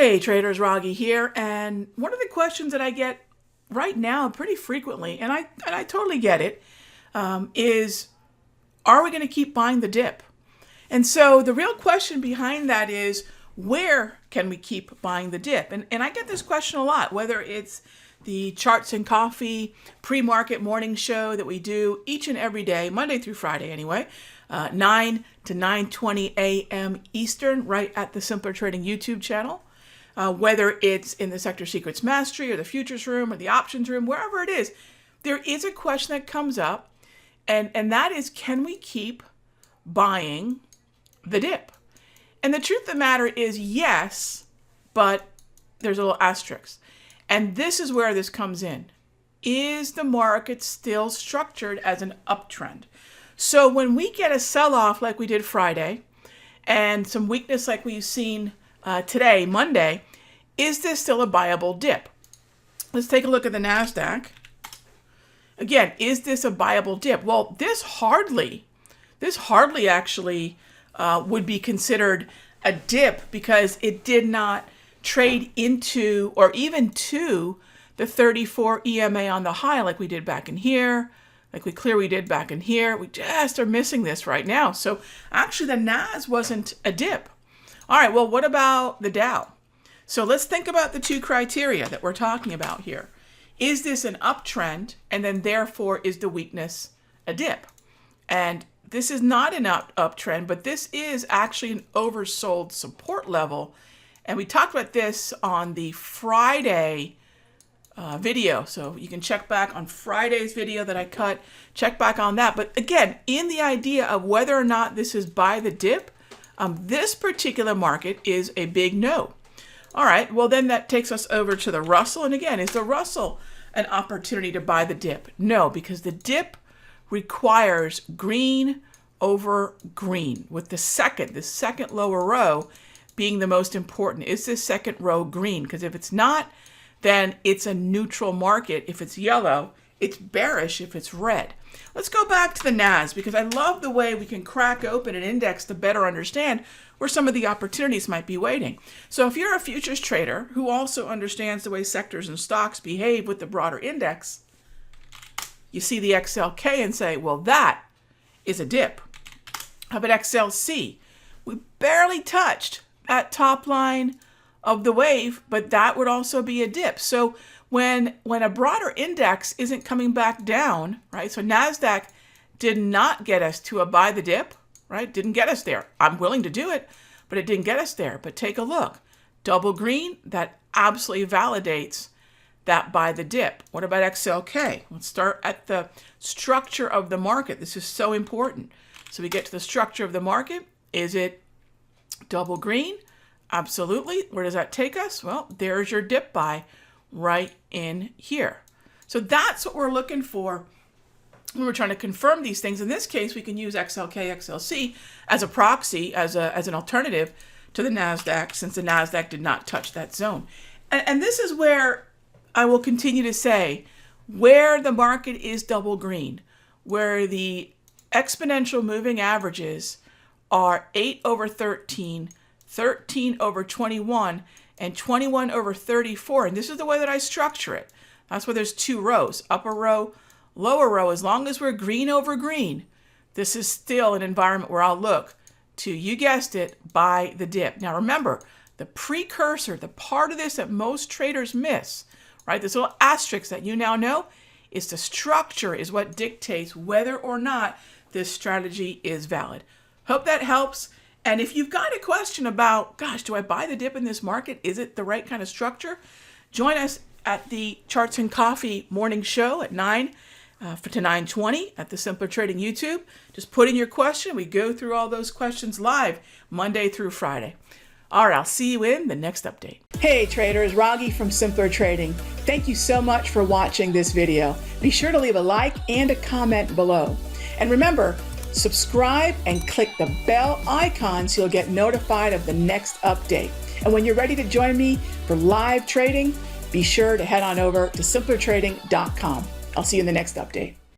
Hey traders, Raghee here, and one of the questions that I get right now pretty frequently, and I totally get it, is are we going to keep buying the dip? And so the real question behind that is, where can we keep buying the dip? And I get this question a lot, whether it's the Charts and Coffee pre-market morning show that we do each and every day, Monday through Friday anyway, 9 to 9:20 a.m. Eastern, right at the Simpler Trading YouTube channel. Whether it's in the Sector Secrets Mastery or the Futures Room or the Options Room, wherever it is, there is a question that comes up, and that is, can we keep buying the dip? And the truth of the matter is yes, but there's a little asterisk. And this is where this comes in. Is the market still structured as an uptrend? So when we get a sell-off like we did Friday and some weakness like we've seen today, Monday, is this still a buyable dip? Let's take a look at the NASDAQ. Again, is this a buyable dip? Well, this hardly actually would be considered a dip because it did not trade into or even to the 34 EMA on the high like we did back in here, like we did back in here. We just are missing this right now. So actually the NAS wasn't a dip. All right, well, what about the Dow? So let's think about the two criteria that we're talking about here. Is this an uptrend? And then therefore, is the weakness a dip? And this is not an uptrend, but this is actually an oversold support level. And we talked about this on the Friday video. So you can check back on Friday's video that I cut, check back on that. But again, in the idea of whether or not this is buy the dip, this particular market is a big no. All right, well then that takes us over to the Russell. And again, is the Russell an opportunity to buy the dip? No, because the dip requires green over green, with the second lower row being the most important. Is this second row green? Because if it's not, then it's a neutral market. If it's yellow, it's bearish if it's red. Let's go back to the NAS because I love the way we can crack open an index to better understand where some of the opportunities might be waiting. So if you're a futures trader who also understands the way sectors and stocks behave with the broader index, you see the XLK and say, well, that is a dip. How about XLC? We barely touched that top line of the wave, but that would also be a dip. So when a broader index isn't coming back down, right? So NASDAQ did not get us to a buy the dip, right? Didn't get us there. I'm willing to do it, but it didn't get us there. But take a look. Double green, that absolutely validates that buy the dip. What about XLK? Let's start at the structure of the market. This is so important. So we get to the structure of the market. Is it double green? Absolutely. Where does that take us? Well, there's your dip buy right in here. So that's what we're looking for when we're trying to confirm these things. In this case, we can use XLK, XLC as a proxy, as an alternative to the NASDAQ, since the NASDAQ did not touch that zone. And this is where I will continue to say, where the market is double green, where the exponential moving averages are 8 over 13, 13 over 21, and 21 over 34. And this is the way that I structure it. That's why there's two rows, upper row, lower row. As long as we're green over green, this is still an environment where I'll look to, you guessed it, buy the dip. Now remember, the precursor, the part of this that most traders miss, right? This little asterisk that you now know, is the structure is what dictates whether or not this strategy is valid. Hope that helps. And if you've got a question about, gosh, do I buy the dip in this market? Is it the right kind of structure? Join us at the Charts and Coffee morning show at 9 to 9:20 at the Simpler Trading YouTube. Just put in your question. We go through all those questions live Monday through Friday. All right, I'll see you in the next update. Hey traders, Raghee from Simpler Trading. Thank you so much for watching this video. Be sure to leave a like and a comment below. And remember, subscribe and click the bell icon so you'll get notified of the next update. And when you're ready to join me for live trading, be sure to head on over to simplertrading.com. I'll see you in the next update.